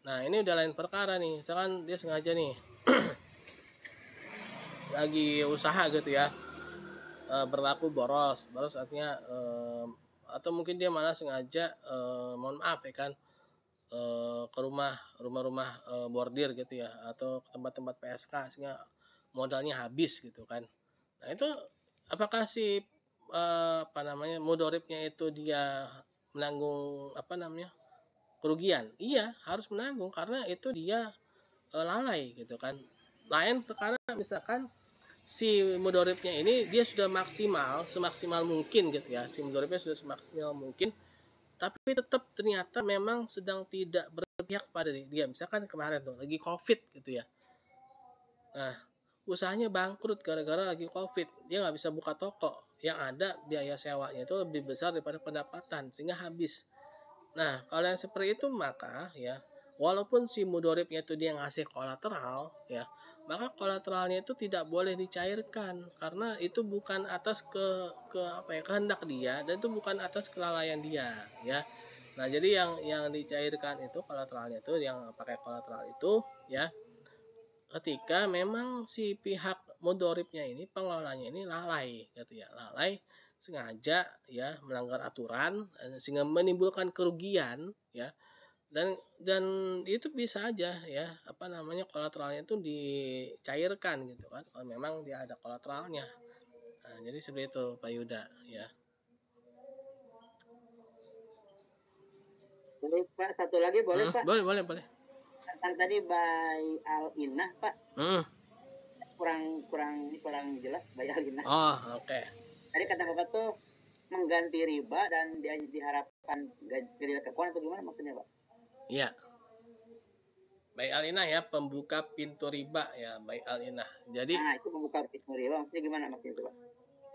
Nah, ini udah lain perkara nih. Misalkan dia sengaja nih lagi usaha gitu ya, berlaku boros artinya atau mungkin dia malah sengaja mohon maaf ya kan, ke rumah-rumah bordir gitu ya, atau ke tempat-tempat PSK sehingga modalnya habis gitu kan. Nah, itu apakah si mudoribnya itu dia menanggung kerugian? Iya, harus menanggung karena itu dia lalai gitu kan. Lain perkara misalkan si mudoribnya ini dia sudah semaksimal mungkin gitu ya, si mudoribnya sudah semaksimal mungkin, tapi tetap ternyata memang sedang tidak berpihak pada dia. Misalkan kemarin tuh lagi COVID gitu ya. Nah, usahanya bangkrut gara-gara lagi COVID, dia nggak bisa buka toko, yang ada biaya sewanya itu lebih besar daripada pendapatan sehingga habis. Nah, kalau yang seperti itu maka ya walaupun si mudoribnya itu dia ngasih kolateral ya, maka kolateralnya itu tidak boleh dicairkan karena itu bukan atas kehendak dia, dan itu bukan atas kelalaian dia ya. Nah, jadi yang dicairkan itu kolateralnya itu, yang pakai kolateral itu ya, ketika memang si pihak mudoribnya ini, pengelolanya ini lalai gitu ya, lalai sengaja ya melanggar aturan sehingga menimbulkan kerugian ya, dan itu bisa aja ya kolateralnya itu dicairkan gitu kan kalau memang dia ada kolateralnya. Nah, jadi seperti itu Pak Yuda ya. Pak, satu lagi boleh Pak? Boleh. Kan tadi by Al-Inah Pak. Kurang jelas by Al-Inah. Oh, oke. Tadi kata Bapak tuh mengganti riba dan dia diharapkan gaji kekuatan atau gimana maksudnya Pak? Iya. Baik Alina ya, pembuka pintu riba ya, baik Alina. Jadi itu pembuka pintu riba maksudnya gimana maksudnya itu Pak?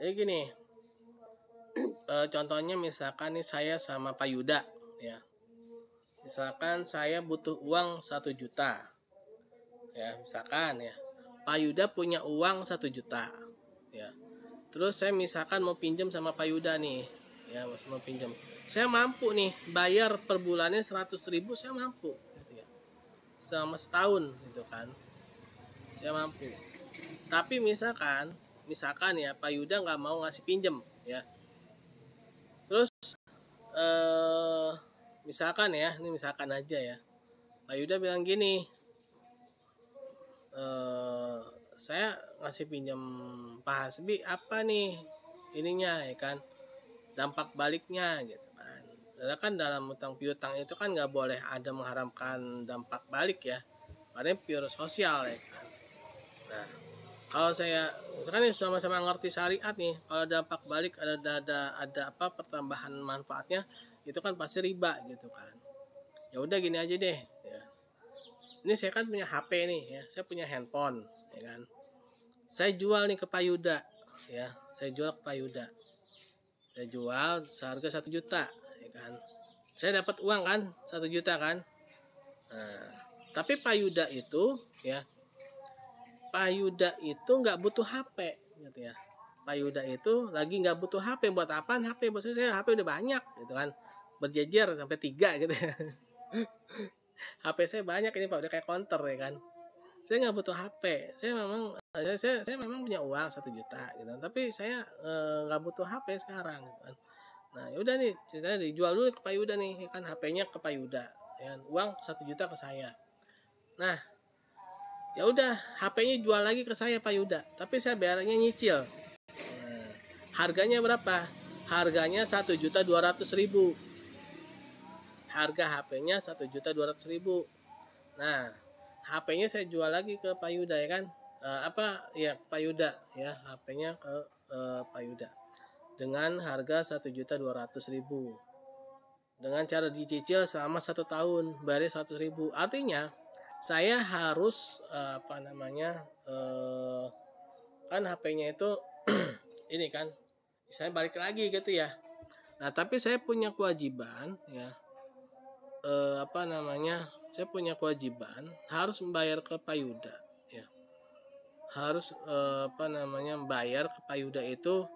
Jadi gini, contohnya misalkan nih saya sama Pak Yuda ya. Misalkan saya butuh uang 1 juta. Ya, misalkan ya. Pak Yuda punya uang 1 juta. Ya. Terus saya misalkan mau pinjam sama Pak Yuda nih. Ya, mau pinjam. Saya mampu nih bayar per bulannya 100.000, saya mampu gitu ya. Selama setahun gitu kan. Saya mampu. Tapi misalkan ya Pak Yuda nggak mau ngasih pinjem ya. Terus misalkan ya, ini misalkan aja ya, Pak Yuda bilang gini, saya ngasih pinjam Pak Hasbi apa nih ininya ya kan, dampak baliknya gitu kan. Karena kan dalam utang piutang itu kan nggak boleh ada mengharapkan dampak balik ya, karena pure sosial ya kan. Nah, kalau saya kan sama-sama ngerti syariat nih, kalau dampak balik ada apa pertambahan manfaatnya, itu kan pasti riba gitu kan. Ya udah gini aja deh ya. Ini saya kan punya HP nih ya, saya punya handphone ya kan. Saya jual nih ke Pak Yuda ya, saya jual ke Pak Yuda. Saya jual seharga 1 juta ya kan. Saya dapat uang kan 1 juta kan. Nah, tapi Pak Yuda itu ya, Pak Yuda itu nggak butuh HP gitu ya. Pak Yuda itu lagi nggak butuh HP, buat apaan HP? Maksudnya saya HP udah banyak gitu kan, berjejer sampai 3 gitu ya. HP saya banyak ini Pak, udah kayak counter ya kan. Saya nggak butuh HP, saya memang punya uang 1 juta gitu, tapi saya nggak butuh HP sekarang gitu kan. Nah yaudah nih ceritanya dijual dulu ke Pak Yuda nih ya kan, HP-nya ke Pak Yuda ya kan? Uang 1 juta ke saya. Nah ya udah HP-nya jual lagi ke saya Pak Yuda, tapi saya bayarnya nyicil. Nah, harganya berapa? Harganya 1.200.000. Harga HP-nya 1.200.000. Nah, HP-nya saya jual lagi ke Pak Yuda ya kan. Pak Yuda ya, HP-nya ke Pak Yuda dengan harga 1.200.000. Dengan cara dicicil selama 1 tahun, bayar 100.000. Artinya saya harus kan HP-nya itu ini kan, saya balik lagi gitu ya. Nah, tapi saya punya kewajiban ya, saya punya kewajiban harus membayar ke Pak Yuda ya. Harus bayar ke Pak Yuda itu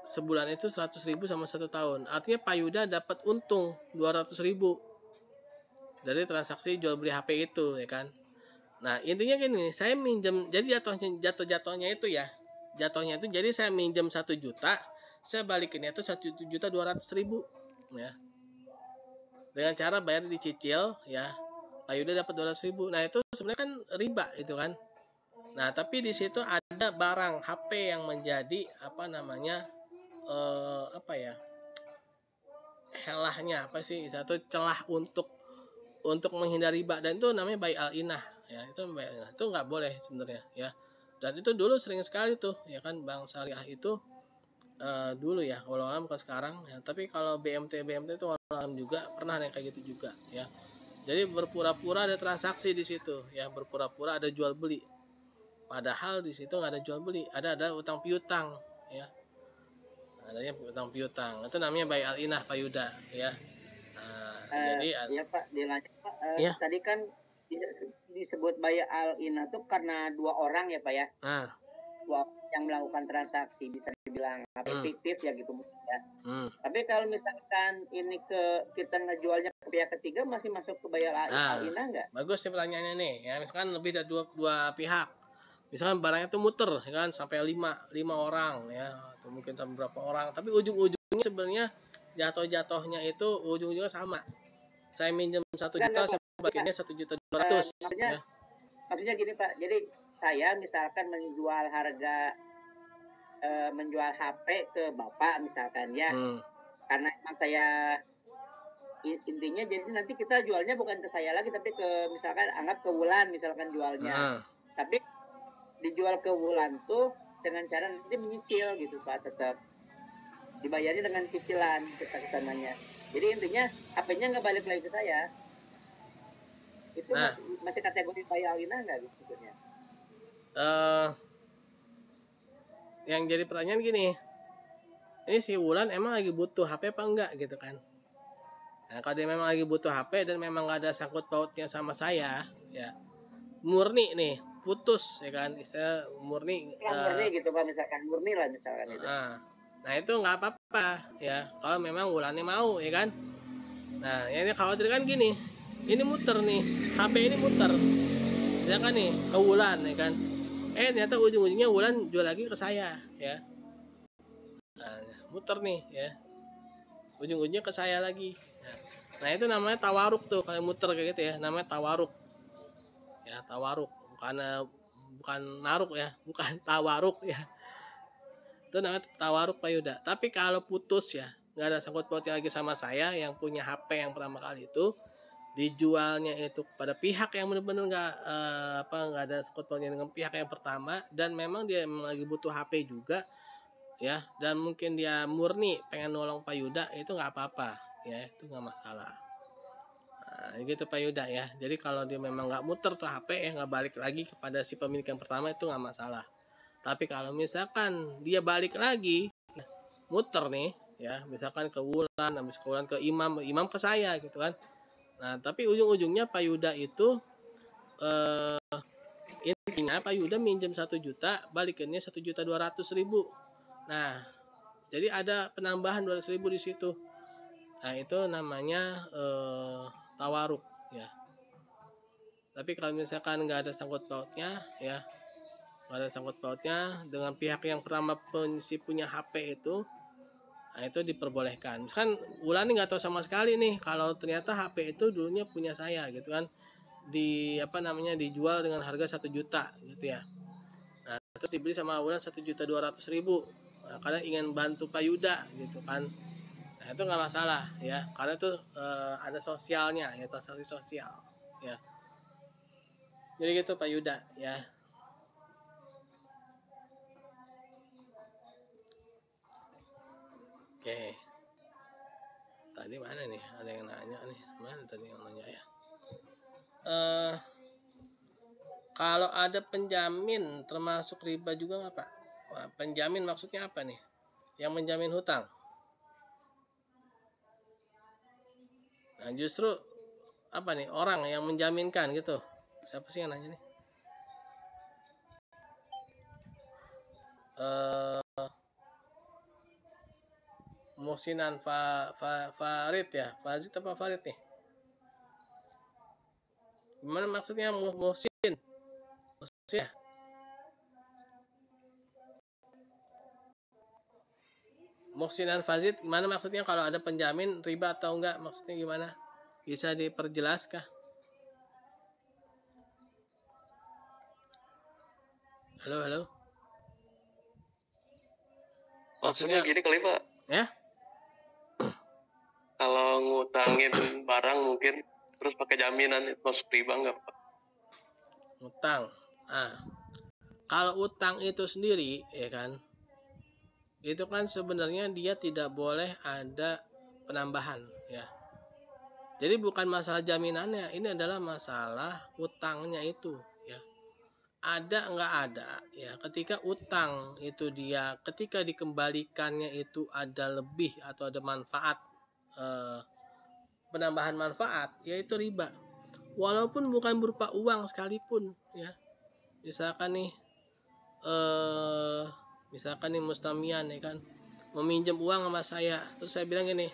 sebulan itu 100.000 sama 1 tahun. Artinya Pak Yuda dapat untung 200.000 dari transaksi jual beli HP itu ya kan. Nah, intinya gini, saya minjem, jadi jatuhnya itu ya. Jatuhnya itu jadi saya minjem 1 juta, saya balikinnya itu 1.200.000 ya. Dengan cara bayar dicicil ya. Pak Yuda dapat 200.000. Nah, itu sebenarnya kan riba itu kan. Nah, tapi di situ ada barang HP yang menjadi helahnya satu celah untuk menghindari riba, dan itu namanya bai al-inah ya. Itu nggak boleh sebenarnya ya. Dan itu dulu sering sekali tuh ya kan, bank syariah itu dulu ya, walau alam kalau sekarang ya. Tapi kalau BMT itu walau alam juga pernah yang kayak gitu juga ya. Jadi berpura-pura ada transaksi di situ ya, berpura-pura ada jual beli. Padahal di situ nggak ada jual beli, ada utang piutang ya. Adanya utang piutang. Itu namanya bai al-inah Pak Yuda ya. Jadi ya Pak, dilanjut Pak. Ya. Tadi kan disebut bai al-inah tuh karena 2 orang ya Pak ya. 2 yang melakukan transaksi, bisa dibilang fiktif ya gitu ya. Tapi kalau misalkan ini kita ngejualnya ke pihak ketiga, masih masuk ke bai al-inah nggak? Bagus sih pertanyaannya nih ya. Misalkan lebih dari dua pihak. Misalkan barangnya tuh muter ya kan, sampai 5 orang ya, atau mungkin sampai berapa orang, tapi ujung-ujungnya sebenarnya jatuhnya itu ujung-ujungnya sama. Saya minjem 1 juta, saya balikinnya 1.200.000 ya. Maksudnya gini Pak, jadi saya misalkan menjual HP ke Bapak misalkan ya, karena emang saya intinya jadi nanti kita jualnya bukan ke saya lagi, tapi ke misalkan anggap ke Wulan misalkan jualnya. Tapi dijual ke Wulan tuh dengan cara nanti menyicil gitu Pak tetap. dibayarnya dengan cicilan kita kesananya. Jadi intinya HP-nya nggak balik lagi ke saya. Itu masih kategori bayarina nggak sebetulnya? Yang jadi pertanyaan gini, ini si Wulan emang lagi butuh HP apa enggak gitu kan? Nah, kalau dia memang lagi butuh HP dan memang gak ada sangkut pautnya sama saya, ya murni nih, putus ya kan, istilah murni. Murni gitu Pak, misalkan murni lah misalkan itu. Nah itu nggak apa-apa ya, kalau memang Wulannya mau ya kan. Nah ini khawatir kan gini, ini muter nih, HP ini muter, ya kan nih ke Wulan ya kan. Ternyata ujung-ujungnya Wulan jual lagi ke saya ya. Nah, muter nih ya, ujung-ujungnya ke saya lagi. Nah itu namanya tawaruk tuh, kalau muter kayak gitu ya, namanya tawaruk ya, tawaruk, bukan naruk ya, bukan tawaruk ya, itu namanya tawaruk Pak Yuda. Tapi kalau putus ya, nggak ada sangkut pautnya lagi sama saya, yang punya HP yang pertama kali itu dijualnya itu kepada pihak yang benar-benar nggak ada sangkut pautnya dengan pihak yang pertama, dan memang dia memang lagi butuh HP juga ya, dan mungkin dia murni pengen nolong Pak Yuda, itu nggak apa-apa ya, itu nggak masalah. Nah, gitu Pak Yuda ya. Jadi kalau dia memang nggak muter tuh HP ya, nggak balik lagi kepada si pemilik yang pertama, itu nggak masalah. Tapi kalau misalkan dia balik lagi muter nih ya, misalkan ke Wulan, habis ke Wulan ke Imam ke saya gitu kan. Nah tapi ujung-ujungnya Pak Yuda itu intinya Pak Yuda minjem 1 juta, balikannya 1.200.000. Nah jadi ada penambahan 200.000 di situ. Nah itu namanya tawaruk ya. Tapi kalau misalkan nggak ada sangkut pautnya ya, nggak ada sangkut pautnya dengan pihak yang pertama si punya HP itu, nah itu diperbolehkan. Misalkan Wulan ini nggak tahu sama sekali nih kalau ternyata HP itu dulunya punya saya gitu kan, dijual dengan harga 1 juta gitu ya. Nah terus dibeli sama Wulan 1.200.000, nah, karena ingin bantu Pak Yuda gitu kan. Nah itu nggak masalah ya, karena itu ada sosialnya ya, transaksi sosial ya. Jadi gitu Pak Yuda ya. Oke. Tadi mana nih? Ada yang nanya nih. Mana tadi yang nanya ya? Kalau ada penjamin termasuk riba juga nggak Pak? Wah, penjamin maksudnya apa nih? Yang menjamin hutang. Nah justru apa nih? Orang yang menjaminkan gitu. Siapa sih yang nanya nih? Muhsinan Farid ya, Fazid apa Farid nih? Gimana maksudnya Muhsin? Muhsin ya? Muhsinan Fazid, gimana maksudnya kalau ada penjamin riba atau enggak? Maksudnya gimana? Bisa diperjelas kah? Halo. Maksudnya gini kali Pak. Ya? Kalau ngutangin barang mungkin terus pakai jaminan, itu masuk riba nggak Pak? Utang. Kalau utang itu sendiri ya kan, itu kan sebenarnya dia tidak boleh ada penambahan ya. Jadi bukan masalah jaminannya, ini adalah masalah utangnya itu ya. Ada nggak ada ya, ketika utang itu dia ketika dikembalikannya itu ada lebih atau ada manfaat, penambahan manfaat, yaitu riba. Walaupun bukan berupa uang sekalipun ya. Misalkan nih Mustamian ya kan meminjam uang sama saya, terus saya bilang gini,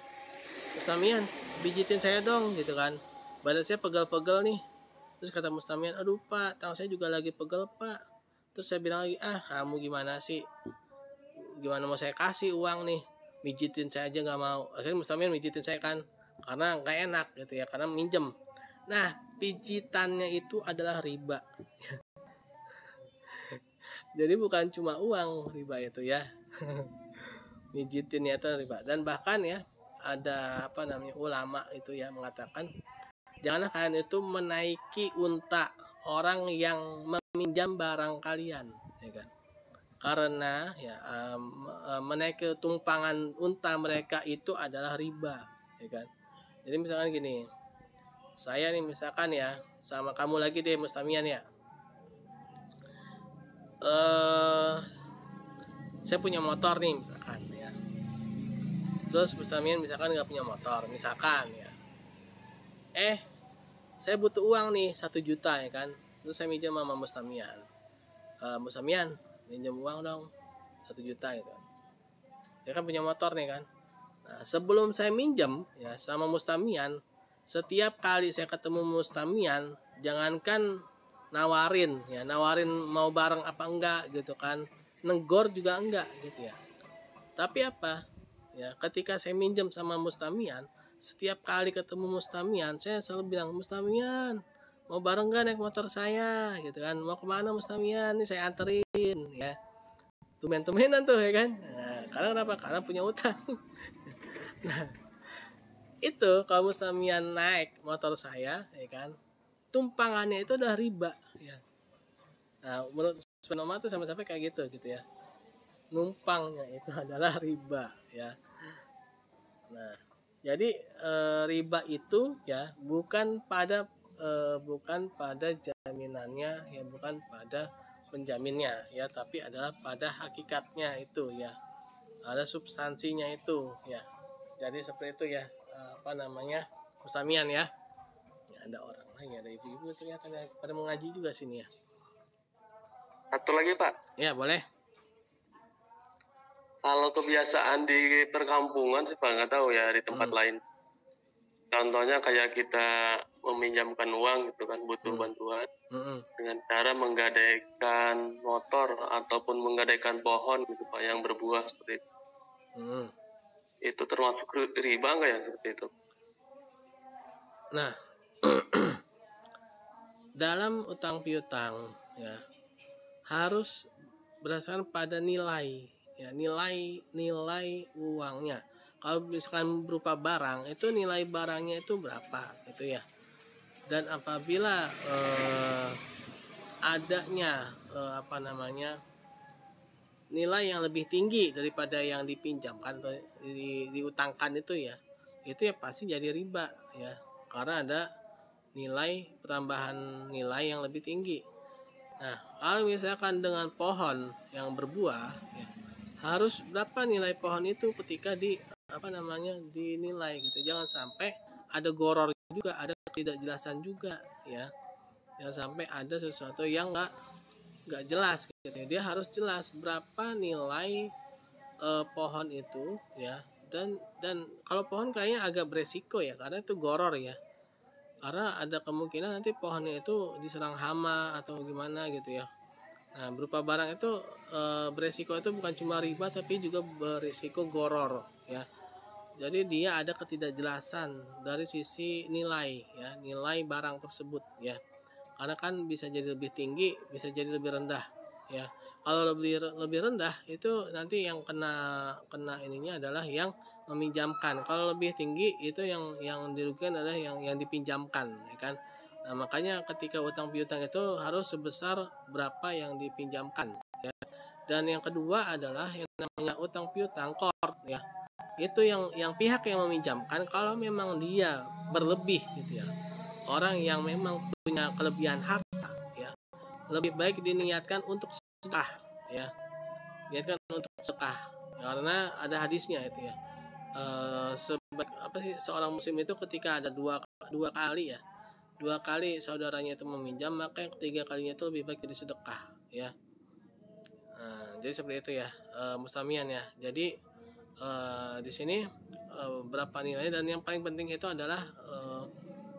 Mustamian pijitin saya dong gitu kan, badan saya pegel-pegel nih. Terus kata Mustamian, aduh Pak, tangan saya juga lagi pegel Pak. Terus saya bilang lagi, kamu gimana sih, gimana mau saya kasih uang nih, mijitin saya aja nggak mau. Akhirnya Mustamian mijitin saya kan, karena nggak enak gitu ya, karena minjem. Nah pijitannya itu adalah riba. Jadi bukan cuma uang riba itu ya. Mijitinnya itu riba. Dan bahkan ya ada ulama itu ya mengatakan, janganlah kalian itu menaiki unta orang yang meminjam barang kalian, ya kan? karena ya menaiki tumpangan unta mereka itu adalah riba, ya kan. Jadi misalkan gini, saya nih misalkan ya sama kamu lagi deh Mustamian ya, saya punya motor nih misalkan ya, terus Mustamian misalkan nggak punya motor misalkan ya, saya butuh uang nih 1 juta ya kan, terus saya minjem sama Mustamian, Mustamian minjem uang dong 1 juta gitu. Dia kan punya motor nih kan. Nah, sebelum saya minjem ya sama Mustamian, setiap kali saya ketemu Mustamian, jangankan nawarin mau bareng apa enggak gitu kan, negor juga enggak gitu ya. Tapi apa ya, ketika saya minjem sama Mustamian, setiap kali ketemu Mustamian saya selalu bilang, Mustamian mau bareng gak naik motor saya gitu kan, mau kemana Mustamian, nih saya anterin ya. Tumen-tumenan tuh ya kan. Nah, karena kenapa? Karena punya utang. Nah, itu kalau Mustamian naik motor saya ya kan, tumpangannya itu udah riba ya. Nah, menurut Spenoma tuh sama-sama kayak gitu ya. Numpangnya itu adalah riba ya. Nah, jadi riba itu ya bukan pada jaminannya ya, bukan pada penjaminnya ya, tapi adalah pada hakikatnya itu ya, ada substansinya itu ya. Jadi seperti itu ya, Mustamian ya. Ya, ada orang lain, ada ibu-ibu ternyata pada mengaji juga sini ya. Satu lagi Pak. Ya boleh. Kalau kebiasaan di perkampungan sih Pak, nggak tahu ya di tempat lain. Contohnya kayak kita meminjamkan uang gitu kan, butuh bantuan dengan cara menggadaikan motor ataupun menggadaikan pohon gitu Pak yang berbuah seperti itu. Itu termasuk riba nggak ya seperti itu? Nah, dalam utang piutang ya harus berdasarkan pada nilai ya, nilai uangnya. Kalau misalkan berupa barang, itu nilai barangnya itu berapa gitu ya. Dan apabila adanya nilai yang lebih tinggi daripada yang dipinjamkan atau diutangkan itu ya pasti jadi riba ya, karena ada nilai tambahan nilai yang lebih tinggi. Nah, kalau misalkan dengan pohon yang berbuah ya, harus berapa nilai pohon itu ketika dinilai gitu. Jangan sampai ada goror juga, ada ketidakjelasan juga ya. Jangan sampai ada sesuatu yang nggak jelas gitu. Dia harus jelas berapa nilai pohon itu ya. Dan kalau pohon kayaknya agak beresiko ya, karena itu goror ya. Karena ada kemungkinan nanti pohonnya itu diserang hama atau gimana gitu ya. Nah, berupa barang itu beresiko itu bukan cuma riba tapi juga beresiko goror ya. Jadi dia ada ketidakjelasan dari sisi nilai ya, nilai barang tersebut ya. Karena kan bisa jadi lebih tinggi, bisa jadi lebih rendah ya. Kalau lebih rendah itu nanti yang kena ininya adalah yang meminjamkan. Kalau lebih tinggi itu yang dirugikan adalah yang dipinjamkan ya kan. Nah, makanya ketika utang piutang itu harus sebesar berapa yang dipinjamkan ya. Dan yang kedua adalah yang namanya utang piutang kort ya. Itu yang pihak yang meminjamkan kalau memang dia berlebih gitu ya. Orang yang memang punya kelebihan harta ya, lebih baik diniatkan untuk sedekah ya. Niatkan untuk sedekah. Karena ada hadisnya itu ya. Seorang muslim itu ketika ada dua kali ya, 2 kali saudaranya itu meminjam, maka yang ketiga kalinya itu lebih baik jadi sedekah ya. Nah, jadi seperti itu ya, Mustamian ya. Jadi di sini berapa nilai, dan yang paling penting itu adalah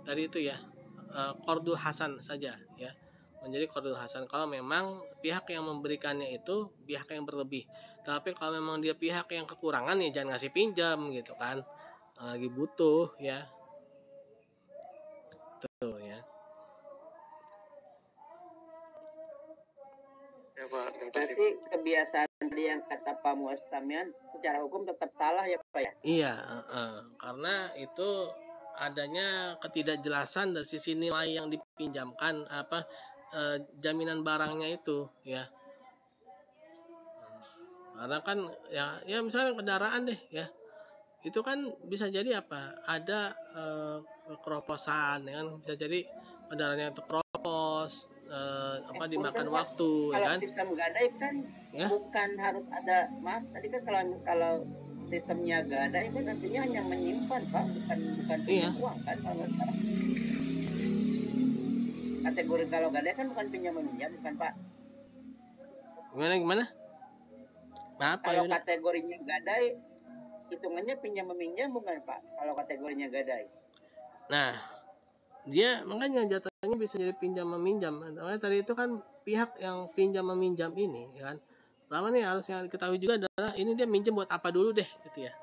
tadi itu ya, qardul hasan saja ya, menjadi qardul hasan kalau memang pihak yang memberikannya itu pihak yang berlebih. Tapi kalau memang dia pihak yang kekurangan ya jangan ngasih pinjam gitu kan, lagi butuh ya. Tuh ya. Ya Pak, terima kasih. Berarti kebiasaan tadi yang kata Pak Mustamian secara hukum tetap salah ya Pak ya? Iya, karena itu adanya ketidakjelasan dari sisi nilai yang dipinjamkan, jaminan barangnya itu ya. Karena kan ya misalnya kendaraan deh ya, itu kan bisa jadi apa, ada keropposan ya kan, bisa jadi kendaraannya itu keropos, dimakan Pak, waktu ya kalau kan sistem gadai kan ya. bukan harus ada, maaf tadi kan kalau sistemnya gadai kan artinya hanya menyimpan Pak, bukan Iya, pinjam uang kan kalau nggak salah. Kategori kalau gadai kan bukan pinjam meminjam bukan Pak. gimana apa Kalau Yuna? kategorinya gadai hitungannya pinjam meminjam bukan Pak, kalau kategorinya gadai. Nah, dia makanya jatuhnya bisa jadi pinjam meminjam. Makanya tadi itu kan pihak yang pinjam meminjam ini ya kan, pertama nih harus yang diketahui juga adalah ini dia minjem buat apa dulu deh gitu ya.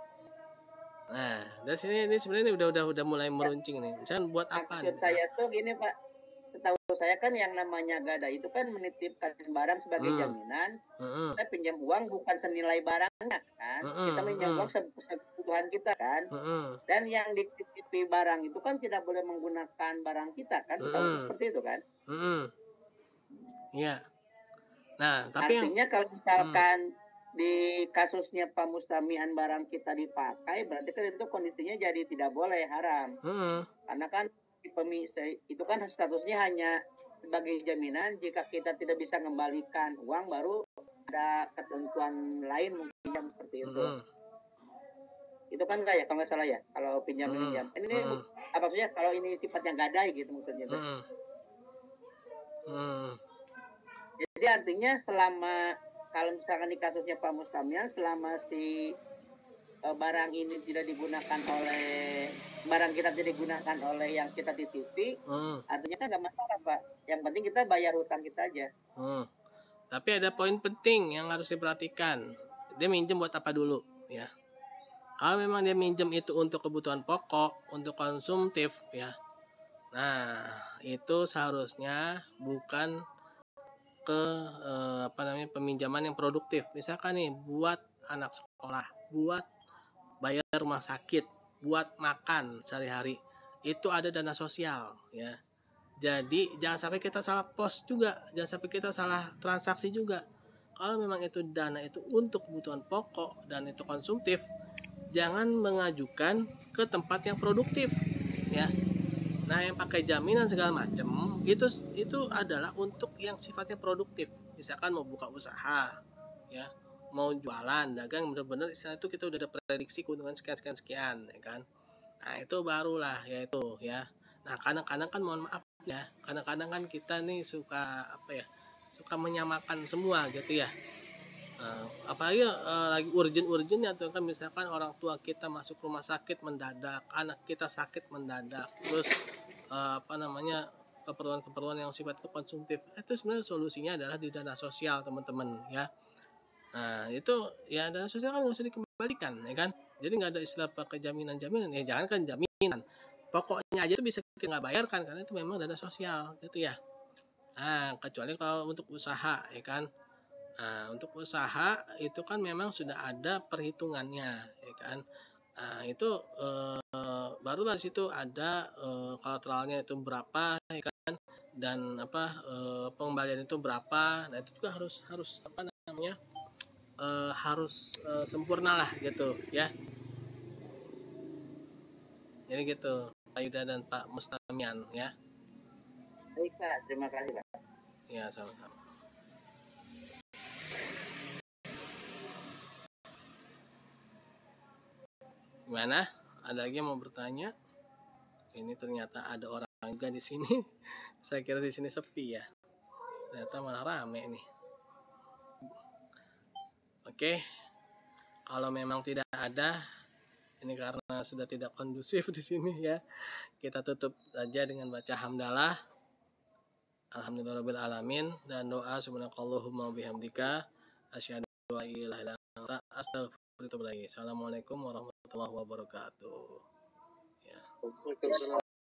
Nah, dari sini ini sebenarnya udah mulai meruncing nih. Misalnya buat apa nih? Maksud saya tuh gini Pak, setahu saya kan yang namanya gadai itu kan menitipkan barang sebagai jaminan. Kita pinjam uang bukan senilai barangnya kan, kita pinjam uang kebutuhan kita kan. Dan yang dititipi barang itu kan tidak boleh menggunakan barang kita kan, seperti itu kan. Iya. Nah, tapi artinya kalau misalkan di kasusnya pemustamian barang kita dipakai, berarti kan itu kondisinya jadi tidak boleh, haram. Karena kan itu kan statusnya hanya sebagai jaminan, jika kita tidak bisa mengembalikan uang baru ada ketentuan lain mungkin yang seperti itu. Itu kan enggak ya, kalau nggak salah ya, kalau pinjam meminjam. Ini apa maksudnya kalau ini sifatnya gadai gitu maksudnya. Jadi artinya selama kalau misalkan di kasusnya Pak Mustamian, selama si barang ini tidak digunakan oleh barang kita tidak digunakan oleh yang kita titipi, artinya kan nggak masalah Pak. Yang penting kita bayar hutang kita aja. Tapi ada poin penting yang harus diperhatikan. Dia minjem buat apa dulu ya? Kalau memang dia minjem itu untuk kebutuhan pokok, untuk konsumtif ya. Nah, itu seharusnya bukan ke peminjaman yang produktif. Misalkan nih buat anak sekolah, buat bayar rumah sakit, buat makan sehari-hari, itu ada dana sosial ya. Jadi jangan sampai kita salah pos juga, jangan sampai kita salah transaksi juga. Kalau memang itu dana itu untuk kebutuhan pokok dan itu konsumtif, jangan mengajukan ke tempat yang produktif ya. Nah, yang pakai jaminan segala macam itu adalah untuk yang sifatnya produktif. Misalkan mau buka usaha ya, mau jualan, dagang, benar-benar istilah itu kita udah ada prediksi keuntungan sekian ya kan. Nah, itu barulah ya itu ya. Nah, kadang-kadang kan mohon maaf ya, kadang-kadang kan kita nih suka menyamakan semua gitu ya. Apalagi lagi urgent atau kan misalkan orang tua kita masuk rumah sakit mendadak, anak kita sakit mendadak, terus keperluan yang sifatnya konsumtif, itu sebenarnya solusinya adalah di dana sosial teman-teman ya. Nah itu ya dana sosial kan nggak usah dikembalikan ya kan, jadi nggak ada istilah pakai jaminan ya, jangan kan jaminan, pokoknya aja itu bisa kita nggak bayarkan karena itu memang dana sosial gitu ya. Nah kecuali kalau untuk usaha ya kan. Nah, untuk usaha itu kan memang sudah ada perhitungannya, ya kan. Nah, itu barulah di situ ada kolateralnya itu berapa, ya kan, dan pengembalian itu berapa. Nah, itu juga harus sempurna lah gitu, ya. Jadi gitu, Pak Yuda dan Pak Mustamian, ya. Baik Pak, terima kasih Pak. Ya, sama-sama. Gimana? Ada lagi yang mau bertanya? Ini ternyata ada orang juga di sini. Saya kira di sini sepi ya. Ternyata malah rame nih. Oke. Kalau memang tidak ada, ini karena sudah tidak kondusif di sini ya. Kita tutup saja dengan baca hamdalah. Alhamdulillahirabbil alamin dan doa subhanakallahumma bihamdika asyhadu an la ilaha illa anta astaghfiruka wa atubu ilaik. Assalamualaikum warahmatullahi wabarakatuh. Ya.